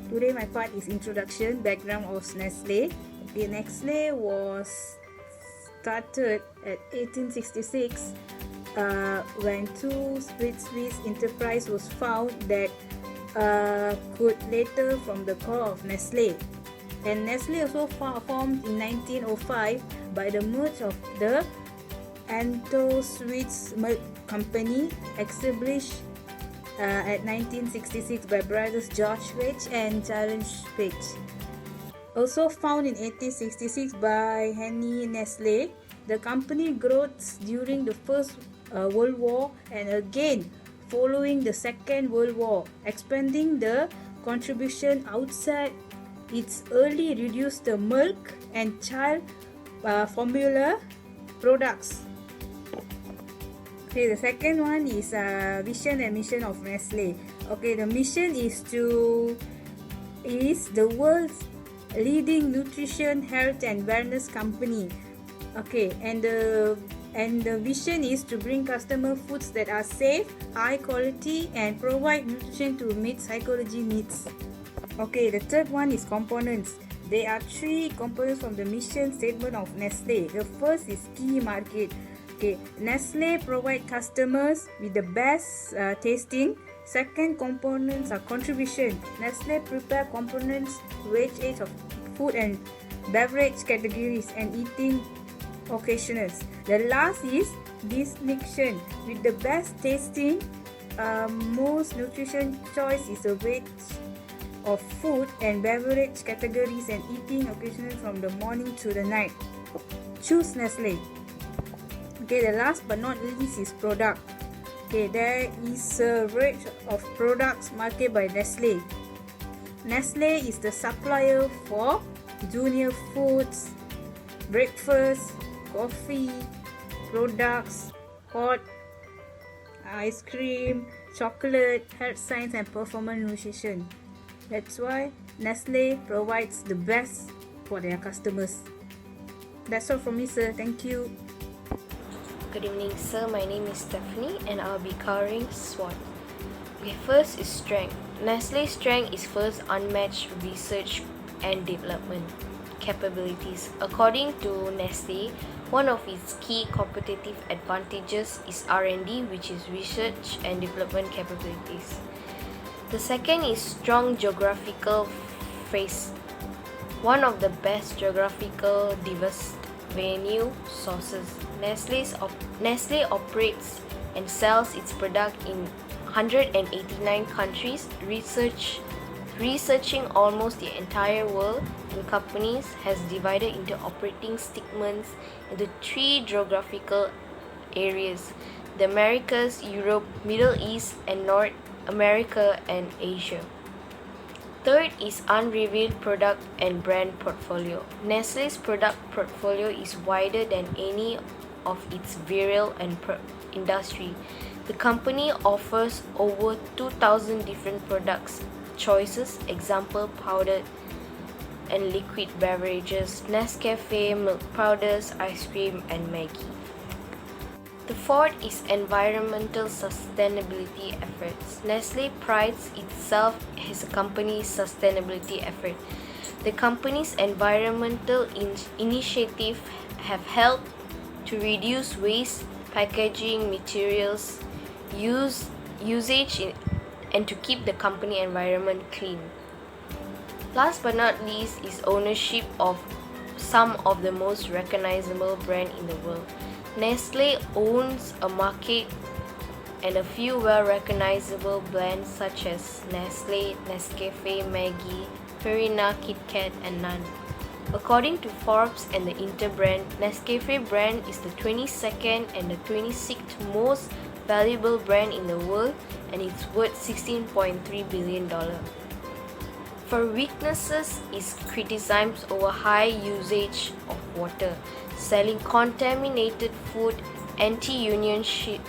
Today my part is introduction, background of Nestle. Okay, Nestle was started at 1866 when two Swiss enterprise was found that could later form the core of Nestle. And Nestle also formed in 1905 by the merge of the Swiss Milk Company, established at 1966 by brothers George Schweitz and Charles Schweitz. Also found in 1866 by Henry Nestle. The company growth during the First World War and again following the Second World War, expanding the contribution outside its early reduced the milk and child formula products. Okay, the second one is vision and mission of Nestle. Okay, the mission is the world's leading nutrition, health and wellness company. Okay, and the vision is to bring customer foods that are safe, high quality and provide nutrition to meet psychology needs. Okay, the third one is components. There are three components from the mission statement of Nestle. The first is key market. Okay, Nestle provide customers with the best tasting. Second components are contribution. Nestle prepare components age of food and beverage categories and eating occasions. The last is distinction. With the best tasting, most nutrition choice is a weight of food and beverage categories and eating occasions from the morning to the night. Choose Nestle. Okay, the last but not least is product. Okay, there is a range of products marketed by Nestle. Nestle is the supplier for junior foods, breakfast, coffee, products, hot, ice cream, chocolate, health science and performance nutrition. That's why Nestle provides the best for their customers. That's all from me, sir. Thank you. Good evening, sir. My name is Stephanie and I'll be covering SWOT. Okay, first is strength. Nestle's strength is first unmatched research and development capabilities. According to Nestle, one of its key competitive advantages is R&D, which is research and development capabilities. The second is strong geographical phase. One of the best geographical diverse venue sources. Nestle operates and sells its product in 189 countries, researching almost the entire world, and companies has divided into operating segments into three geographical areas: the Americas, Europe, Middle East, and North America and Asia. Third is unrevealed product and brand portfolio. Nestle's product portfolio is wider than any of its viral and industry. The company offers over 2,000 different products choices, example powdered and liquid beverages, Nescafe, milk powders, ice cream, and Maggi. The fourth is environmental sustainability efforts. Nestle prides itself as a company's sustainability effort. The company's environmental initiatives have helped to reduce waste, packaging materials, usage and to keep the company environment clean. Last but not least is ownership of some of the most recognizable brands in the world. Nestle owns a market and a few well-recognizable brands such as Nestle, Nescafe, Maggi, Purina, Kit Kat, and Nan. According to Forbes and the Interbrand, Nescafe brand is the 22nd and the 26th most valuable brand in the world, and it's worth $16.3 billion. For weaknesses is criticisms over high usage of water, selling contaminated food, anti-unionship,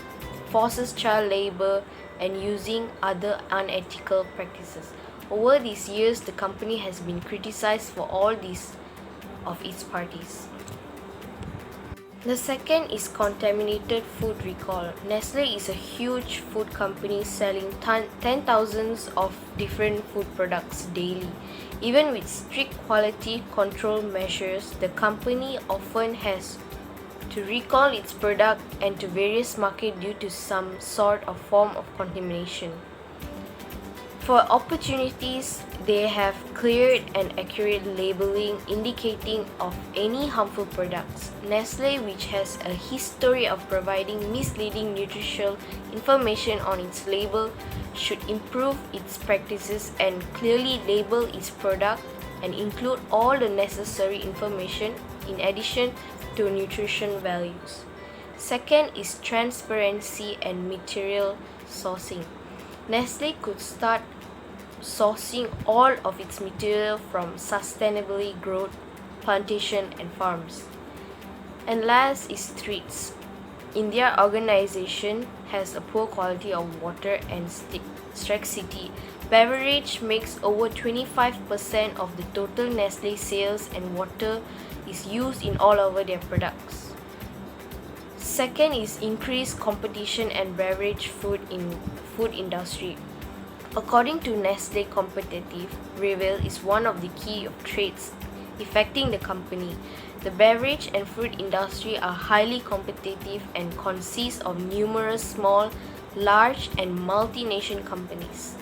forces child labor, and using other unethical practices. Over these years, the company has been criticized for all these of its parties. The second is contaminated food recall. Nestle is a huge food company selling ten thousands of different food products daily. Even with strict quality control measures, the company often has to recall its product and to various markets due to some sort of form of contamination. For opportunities, they have clear and accurate labeling indicating of any harmful products. Nestle, which has a history of providing misleading nutritional information on its label, should improve its practices and clearly label its product and include all the necessary information in addition to nutrition values. Second is transparency and material sourcing. Nestle could start sourcing all of its material from sustainably grown plantation and farms. And last is streets. India organization has a poor quality of water and scarcity. Beverage makes over 25% of the total Nestle sales and water is used in all over their products. Second is increased competition and beverage food industry. According to Nestle, competitive rival is one of the key of traits affecting the company. The beverage and food industry are highly competitive and consist of numerous small, large, and multinational companies.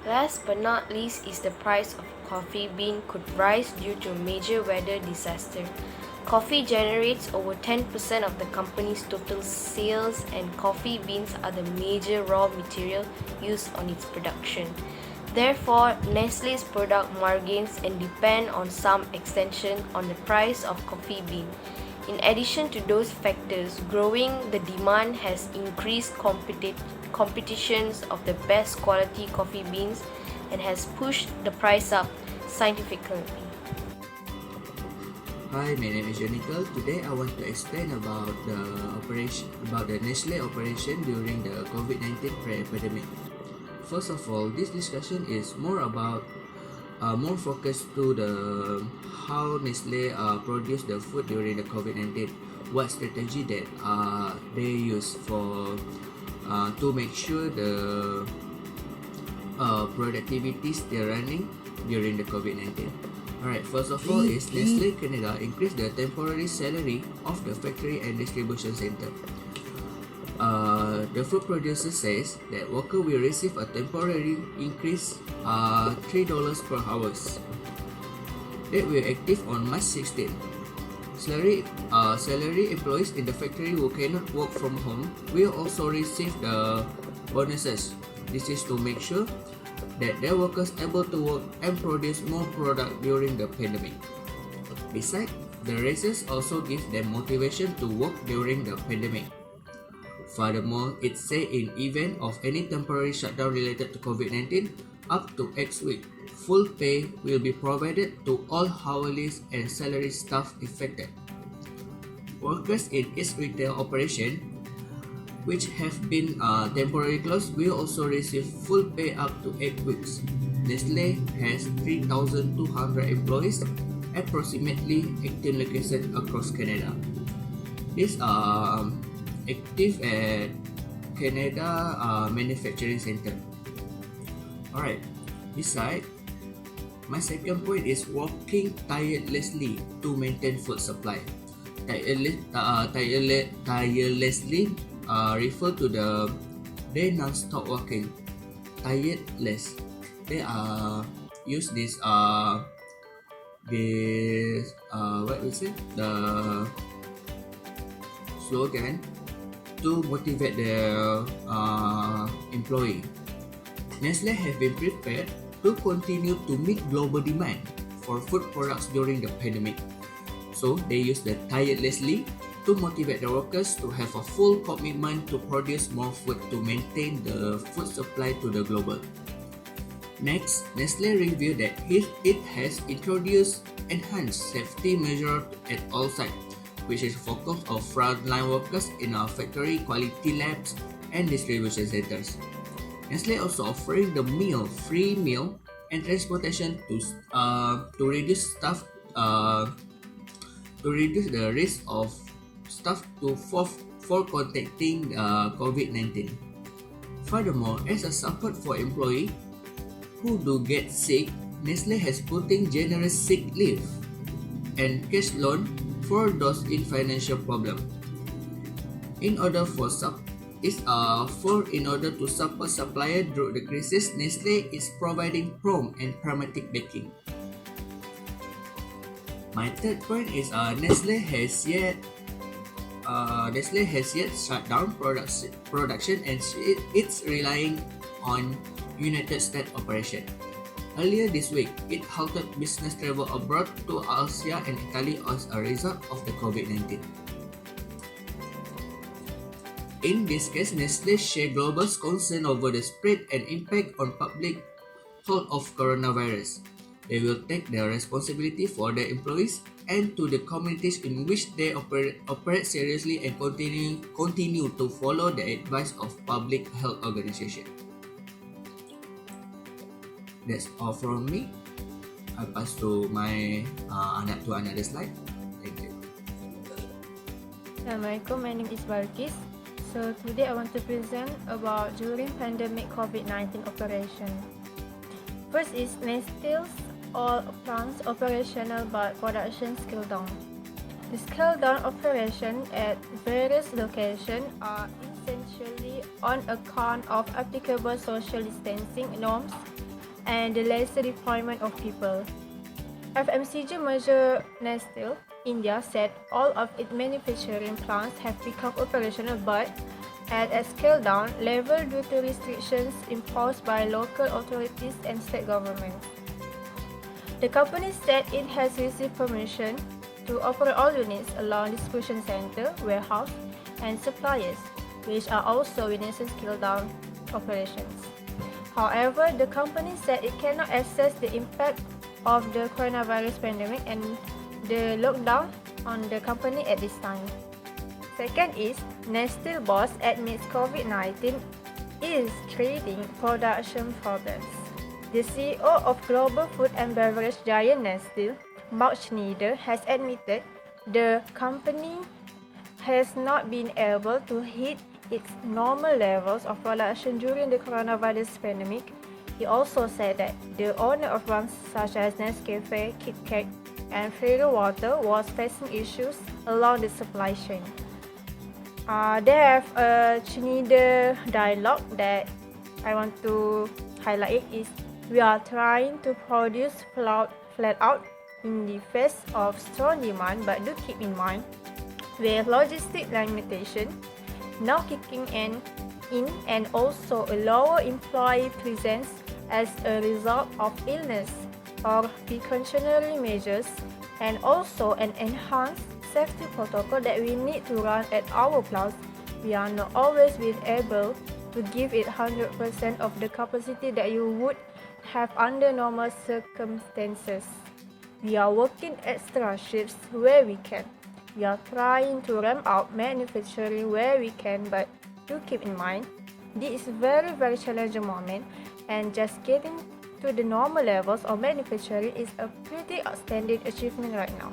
Last but not least is the price of coffee bean could rise due to a major weather disaster. Coffee generates over 10% of the company's total sales, and coffee beans are the major raw material used on its production. Therefore, Nestle's product margins and depend on some extension on the price of coffee bean. In addition to those factors, growing the demand has increased competitions of the best quality coffee beans and has pushed the price up significantly. Hi, my name is Jonical. Today I want to explain about the Nestle operation during the COVID-19 epidemic. First of all, this discussion is more focused to the how Nestle produced the food during the COVID-19. What strategy that they use for to make sure the productivity still running during the COVID-19. Alright, first of all is Nestle Canada increased the temporary salary of the factory and distribution center. The food producer says that worker will receive a temporary increase $3 per hour. That will active on March 16. Salary employees in the factory who cannot work from home will also receive the bonuses. This is to make sure that their workers able to work and produce more product during the pandemic. Besides, the raises also give them motivation to work during the pandemic. Furthermore, it say in event of any temporary shutdown related to COVID-19, up to X week, full pay will be provided to all hourlies and salary staff affected. Workers in its retail operation which have been temporarily closed will also receive full pay up to 8 weeks. Nestle has 3,200 employees, approximately 18 locations across Canada. These are active at Canada Manufacturing Center. Alright, beside, my second point is working tirelessly to maintain food supply. Tirelessly refer to they non-stop working. Tireless. They use this what we say, the slogan to motivate their employee. Nestle have been prepared to continue to meet global demand for food products during the pandemic. So they use the tirelessly to motivate the workers to have a full commitment to produce more food to maintain the food supply to the global. Next, Nestle revealed that it has introduced enhanced safety measures at all sites, which is focused on frontline workers in our factory, quality labs, and distribution centers. Nestle also offering the free meal and transportation to reduce the risk of staff to for contacting COVID-19. Furthermore, as a support for employees who do get sick, Nestle has put in generous sick leave and cash loan for those in financial problem. In order to support supplier through the crisis, Nestle is providing prompt and pragmatic backing. My third point is Nestle has yet shut down production and it's relying on United States operation. Earlier this week, it halted business travel abroad to Austria and Italy as a result of the COVID-19. In this case, Nestle shared global concern over the spread and impact on public health of coronavirus. They will take their responsibility for their employees and to the communities in which they operate seriously and continue to follow the advice of public health organization. That's all from me. I'll pass to my another slide. Thank you. Assalamualaikum, my name is Balkis. So today I want to present about during pandemic COVID-19 operation. First is Nestle's all plants operational but production scaled down. The scaled down operation at various locations are essentially on account of applicable social distancing norms and the lesser deployment of people. FMCG merger Nestle India said all of its manufacturing plants have become operational but at a scaled down level due to restrictions imposed by local authorities and state governments. The company said it has received permission to operate all units along distribution center, warehouse, and suppliers, which are also witnessing scaled down operations. However, the company said it cannot assess the impact of the coronavirus pandemic and the lockdown on the company at this time. Second is, Nestle boss admits COVID-19 is creating production problems. The CEO of global food and beverage giant Nestle, Mark Schneider, has admitted the company has not been able to hit its normal levels of production during the coronavirus pandemic. He also said that the owner of brands such as Nescafe, KitKat, and Fairy Water was facing issues along the supply chain. They have a Schneider dialogue that I want to highlight. It is, we are trying to produce flat out in the face of strong demand, but do keep in mind we have logistic limitation now kicking in and also a lower employee presence as a result of illness or precautionary measures, and also an enhanced safety protocol that we need to run at our plants. We are not always being able to give it 100% of the capacity that you would have under normal circumstances. We are working extra shifts where we can. We are trying to ramp up manufacturing where we can, but do keep in mind, this is very challenging moment, and just getting to the normal levels of manufacturing is a pretty outstanding achievement right now.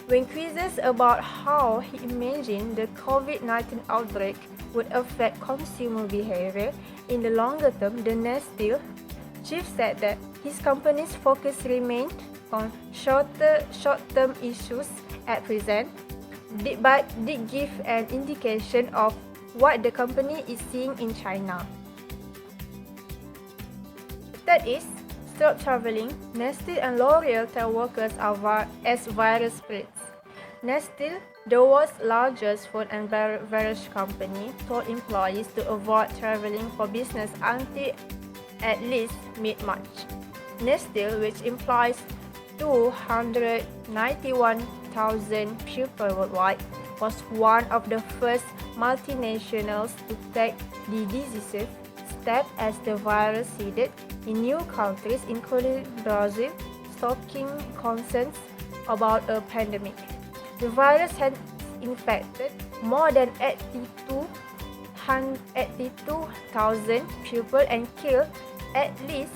When quizzes about how he imagined the COVID-19 outbreak would affect consumer behavior in the longer term, the Nestle chief said that his company's focus remained on short-term issues at present, but did give an indication of what the company is seeing in China. Third is, stop traveling. Nestle and L'Oreal tell workers as virus spreads. Nestle, the world's largest food and beverage company, told employees to avoid traveling for business until at least mid-March. Nestle, which employs 291,000 people worldwide, was one of the first multinationals to take the decisive step as the virus seeded in new countries, including Brazil, stoking concerns about a pandemic. The virus has infected more than 82,000 people and killed at least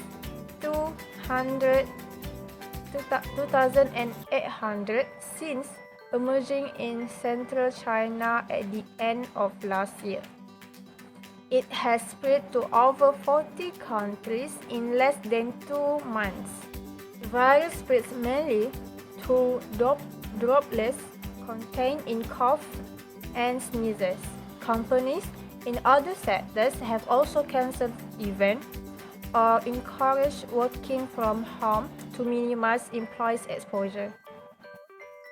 2,800 since emerging in central China at the end of last year. It has spread to over 40 countries in less than 2 months. The virus spreads mainly through droplets contained in cough and sneezes. Companies in other sectors have also cancelled events or encouraged working from home to minimize employees' exposure.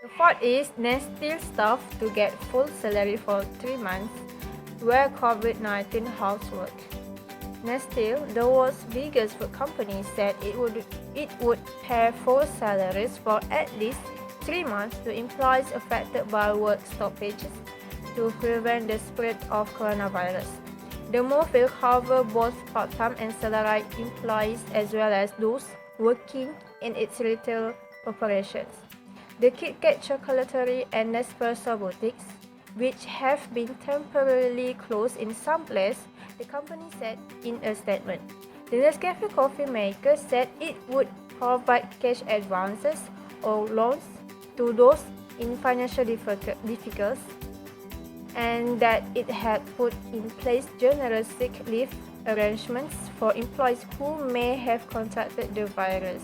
The fourth is Nestle staff to get full salary for 3 months where COVID-19 housework. Nestle, the world's biggest food company, said it would pay full salaries for at least 3 months to employees affected by work stoppages to prevent the spread of coronavirus. The move will cover both part-time and salaried employees as well as those working in its retail operations. The Kit Kat chocolaterie and Nespresso boutiques, which have been temporarily closed in some places, the company said in a statement. The Nescafe coffee maker said it would provide cash advances or loans to those in financial difficulties and that it had put in place generous sick leave arrangements for employees who may have contracted the virus.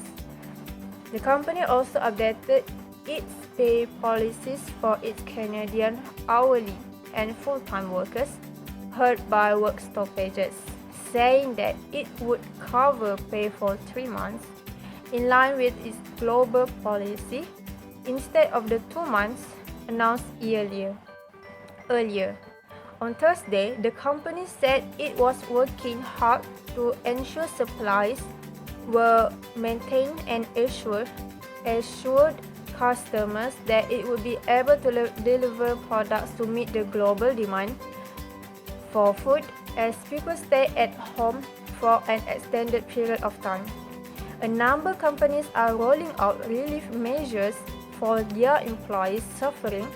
The company also updated its pay policies for its Canadian hourly and full-time workers hurt by work stoppages, saying that it would cover pay for 3 months in line with its global policy instead of the 2 months announced earlier. On Thursday, the company said it was working hard to ensure supplies were maintained and assured customers that it would be able to deliver products to meet the global demand for food as people stay at home for an extended period of time. A number of companies are rolling out relief measures for their employees suffering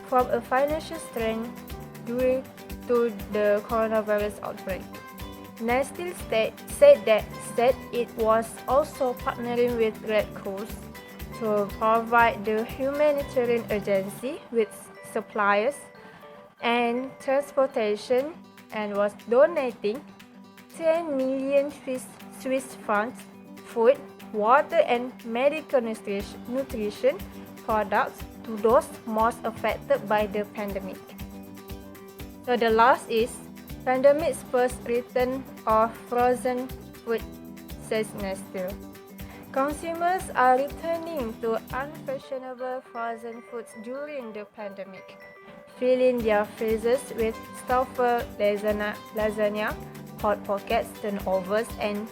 from a financial strain due to the coronavirus outbreak. Nestle said it was also partnering with Red Cross to provide the humanitarian agency with supplies and transportation and was donating 10 million Swiss francs food, water and medical nutrition products to those most affected by the pandemic. So the last is pandemic's first return of frozen food, says Nestle. Consumers are returning to unfashionable frozen foods during the pandemic, filling their freezers with stuffed lasagna, hot pockets, turnovers, and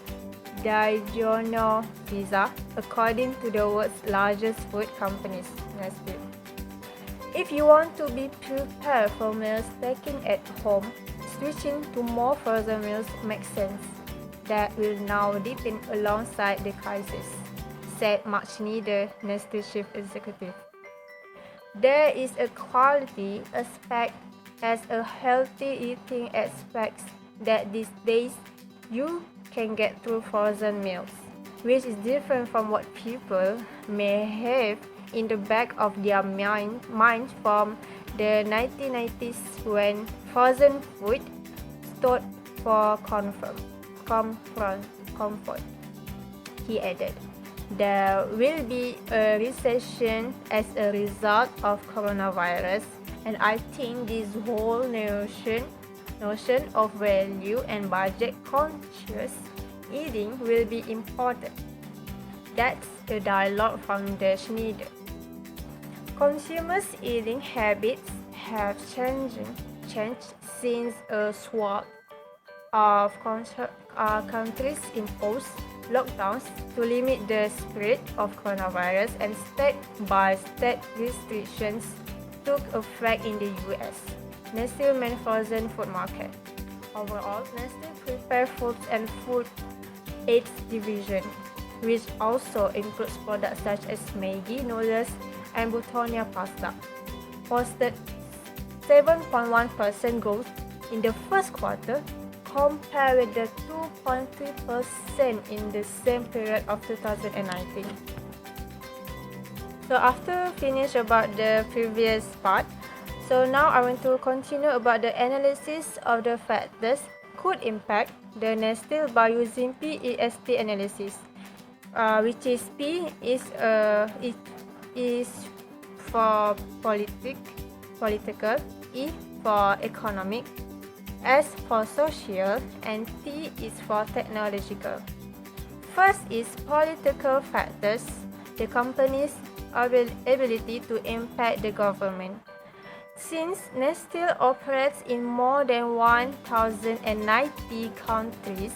DiGiorno pizza, according to the world's largest food companies, Nestle. If you want to be prepared for meals taken at home, switching to more frozen meals makes sense. That will now deepen alongside the crisis, said Mark Schneider, Nestle chief executive. There is a quality aspect as a healthy eating aspect that these days you can get through frozen meals, which is different from what people may have in the back of their mind from the 1990s when frozen food stood for comfort. He added, there will be a recession as a result of coronavirus, and I think this whole notion of value and budget conscious eating will be important. That's the dialogue from the Schneider. Consumers' eating habits have changed since a swath of countries imposed lockdowns to limit the spread of coronavirus, and state-by-state restrictions took effect in the US. Nestle main frozen food market. Overall, Nestle prepared foods and food aids division, which also includes products such as Maggi noodles and Butonia pasta, posted 7.1% growth in the first quarter compared with the 2.3% in the same period of 2019. So after finish about the previous part, so now I want to continue about the analysis of the factors could impact the Nestle by using PEST analysis, which is P it is for political, E for economic, S for social, and T is for technological. First is political factors, the company's ability to impact the government. Since Nestle operates in more than 1,090 countries,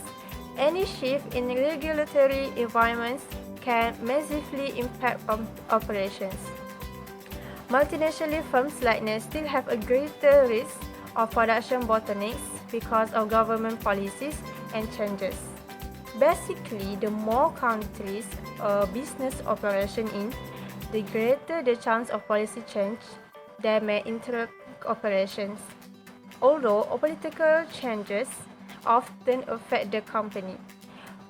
any shift in regulatory environments can massively impact operations. Multinational firms like Nestle have a greater risk of production bottlenecks because of government policies and changes. Basically, the more countries a business operation in, the greater the chance of policy change that may interrupt operations. Although political changes often affect the company,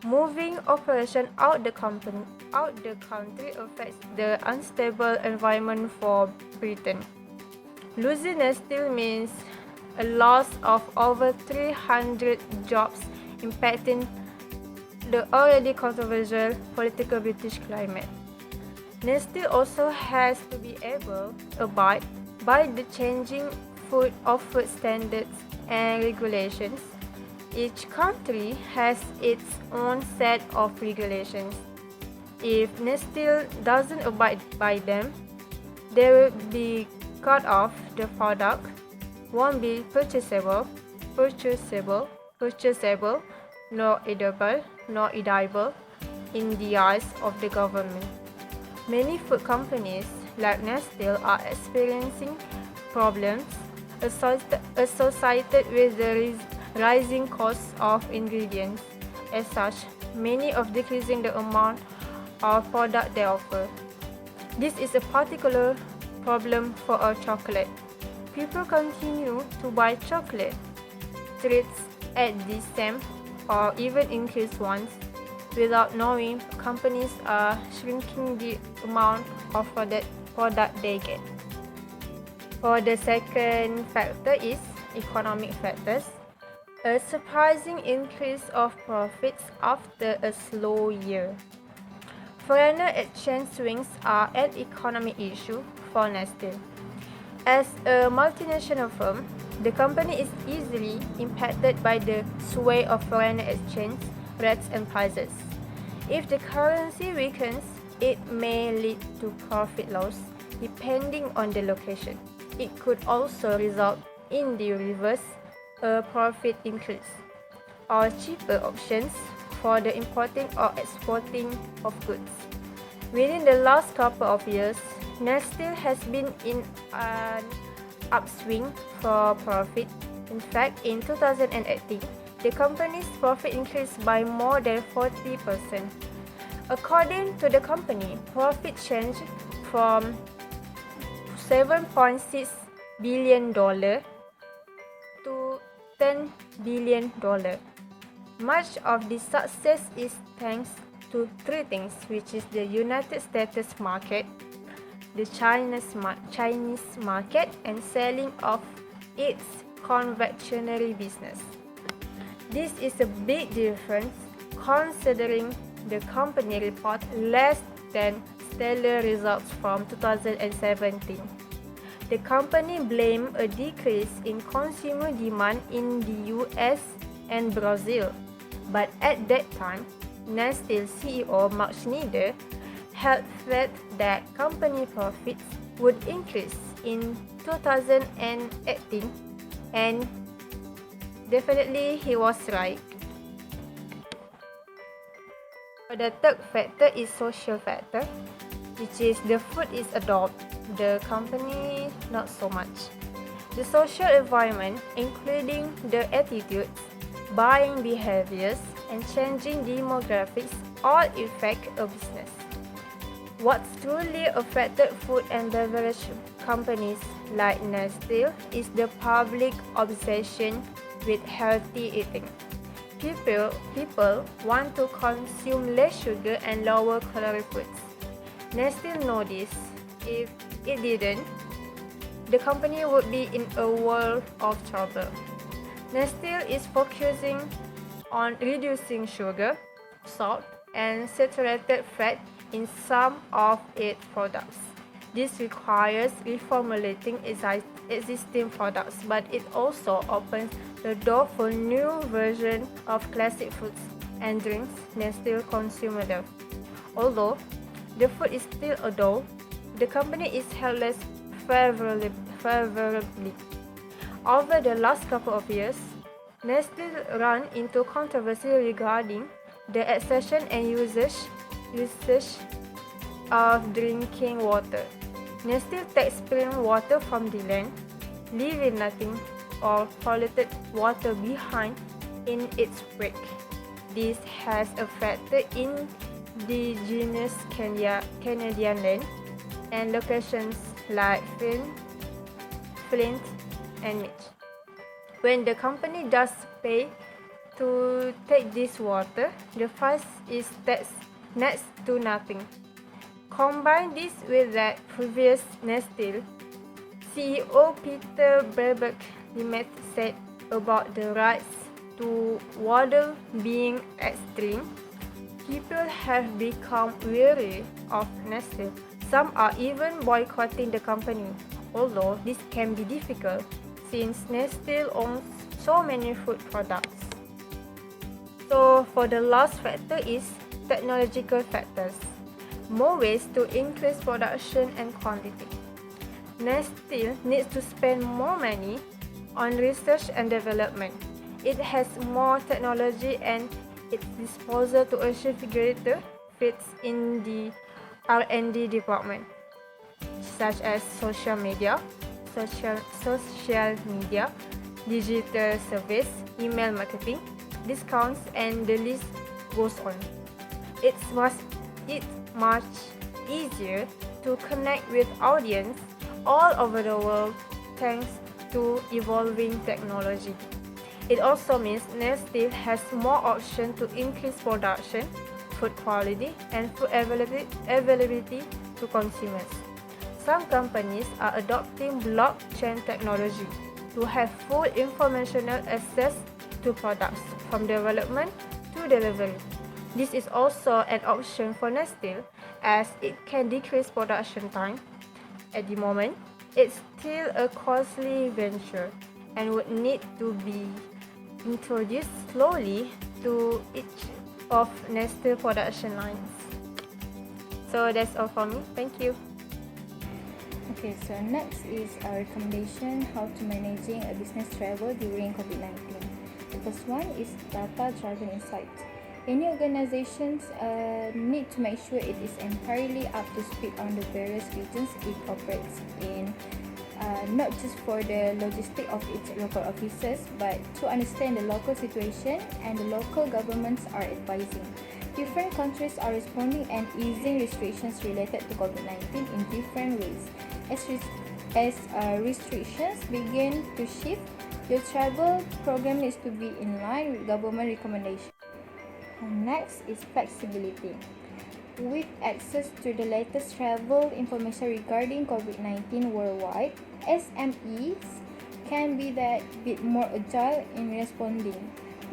moving operation out the country affects the unstable environment for Britain. Losing Nestle means a loss of over 300 jobs, impacting the already controversial political British climate. Nestle also has to be able to abide by the changing food standards and regulations. Each country has its own set of regulations. If Nestle doesn't abide by them, they will be cut off. The product won't be purchasable, nor edible in the eyes of the government. Many food companies like Nestle are experiencing problems associated with the rising costs of ingredients. As such, many are decreasing the amount of product they offer. This is a particular problem for our chocolate. People continue to buy chocolate treats at the same or even increased ones without knowing companies are shrinking the amount of product they get. For the second factor is economic factors. A surprising increase of profits after a slow year. Foreign exchange swings are an economic issue for Nestle. As a multinational firm, the company is easily impacted by the sway of foreign exchange rates and prices. If the currency weakens, it may lead to profit loss depending on the location. It could also result in the reverse, a profit increase, or cheaper options for the importing or exporting of goods. Within the last couple of years, Nestle has been in an upswing for profit. In fact, in 2018, the company's profit increased by more than 40%. According to the company, profit changed from $7.6 billion to $10 billion. Much of this success is thanks to three things, which is the United States market, the Chinese market, and selling of its confectionery business. This is a big difference considering the company reported less than stellar results from 2017. The company blamed a decrease in consumer demand in the US and Brazil, but at that time, Nestle CEO Mark Schneider held faith that company profits would increase in 2018, and definitely he was right. The third factor is social factor, which is the food is adopted, the company not so much. The social environment, including the attitudes, buying behaviors, and changing demographics, all affect a business. What truly affected food and beverage companies like Nestle is the public obsession with healthy eating. People want to consume less sugar and lower calorie foods. Nestle knows this If it didn't, the company would be in a world of trouble. Nestle is focusing on reducing sugar, salt, and saturated fat in some of its products. This requires reformulating existing products, but it also opens the door for new versions of classic foods and drinks Nestle consumer love. Although the food is still a dough, the company is held less favorably. Over the last couple of years, Nestle ran into controversy regarding the accession and usage of drinking water. Nestle takes spring water from the land, leaving nothing or polluted water behind in its wake. This has affected indigenous Canadian land and locations like Flint and Mitch. When the company does pay to take this water, the price is next to nothing. Combine this with that previous Nestle CEO Peter Berbeck said about the rights to water being extreme, people have become weary of Nestle. Some are even boycotting the company, although this can be difficult since Nestle owns so many food products. So for the last factor is technological factors. More ways to increase production and quantity. Nestle needs to spend more money on research and development. It has more technology and its disposal to achieve greater feats in the R&D department, such as social media, digital service, email marketing, discounts, and the list goes on. It's much easier to connect with audience all over the world thanks to evolving technology. It also means Nestle has more options to increase production, food quality, and food availability to consumers. Some companies are adopting blockchain technology to have full informational access to products from development to delivery. This is also an option for Nestle as it can decrease production time. At the moment, it's still a costly venture and would need to be introduced slowly to each of Nestle production lines. So that's all for me. Thank you. Okay, so next is our recommendation how to managing a business travel during COVID-19. The first one is data-driven insight. Any organizations need to make sure it is entirely up to speed on the various regions it operates in, not just for the logistics of its local offices, but to understand the local situation and the local governments are advising. Different countries are responding and easing restrictions related to COVID-19 in different ways. As restrictions begin to shift, your travel program needs to be in line with government recommendations. And next is flexibility. With access to the latest travel information regarding COVID-19 worldwide, SMEs can be that bit more agile in responding.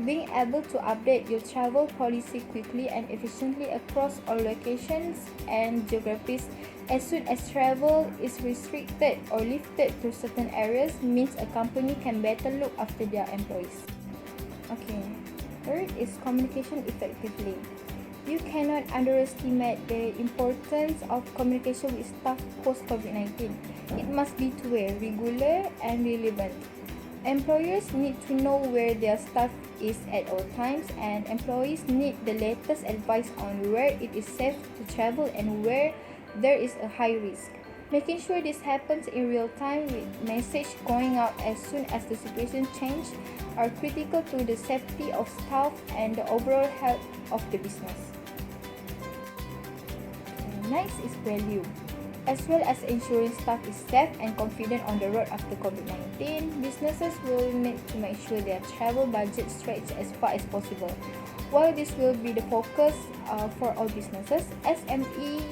Being able to update your travel policy quickly and efficiently across all locations and geographies as soon as travel is restricted or lifted to certain areas means a company can better look after their employees. Okay. Third is communication effectively. You cannot underestimate the importance of communication with staff post-COVID-19. It must be two-way, regular, and relevant. Employers need to know where their staff is at all times, and employees need the latest advice on where it is safe to travel and where there is a high risk. Making sure this happens in real time with message going out as soon as the situation changes are critical to the safety of staff and the overall health of the business. Next is value. As well as ensuring staff is safe and confident on the road after COVID-19, businesses will need to make sure their travel budget stretch as far as possible. While this will be the focus for all businesses, SME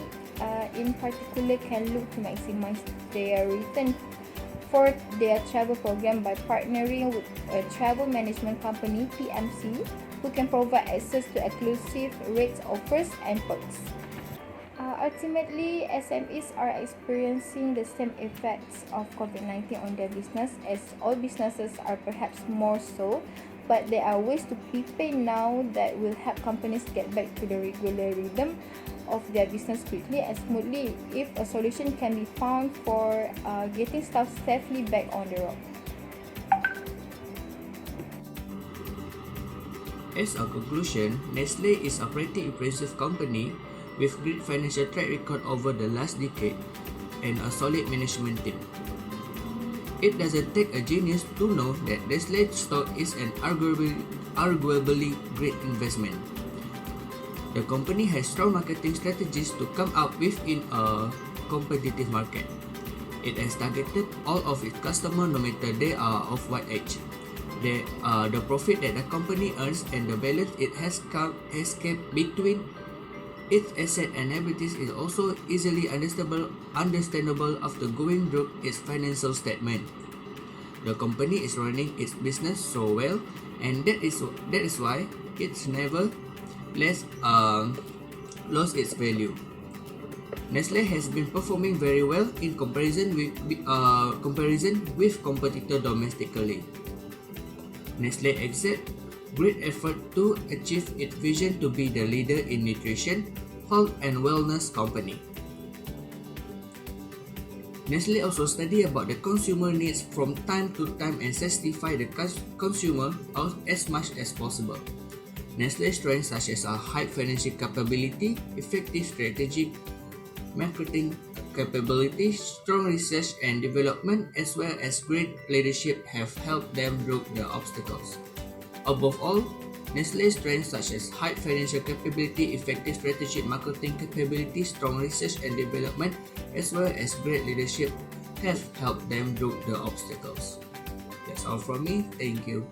in particular can look to maximize their return for their travel program by partnering with a travel management company (PMC) who can provide access to exclusive rates, offers, and perks. Ultimately, SMEs are experiencing the same effects of COVID-19 on their business as all businesses are perhaps more so, but there are ways to prepay now that will help companies get back to the regular rhythm of their business quickly and smoothly if a solution can be found for getting staff safely back on the road. As a conclusion, Nestle is a pretty impressive company with great financial track record over the last decade and a solid management team. It doesn't take a genius to know that Nestle stock is an arguably great investment. The company has strong marketing strategies to come up with in a competitive market. It has targeted all of its customers no matter they are of what age. The profit that the company earns and the balance it has kept between its asset and liabilities is also easily understandable after going through its financial statement. The company is running its business so well, and that is why it's never lost its value. Nestle has been performing very well in comparison with competitors domestically. Nestle exerts great effort to achieve its vision to be the leader in nutrition, health and wellness company. Nestle also study about the consumer needs from time to time and satisfy the consumer as much as possible. Nestle's strengths such as a high financial capability, effective strategic marketing capability, strong research and development, as well as great leadership have helped them through the obstacles. Above all, Nestle's strengths such as high financial capability, effective strategic marketing capability, strong research and development, as well as great leadership have helped them through the obstacles. That's all from me. Thank you.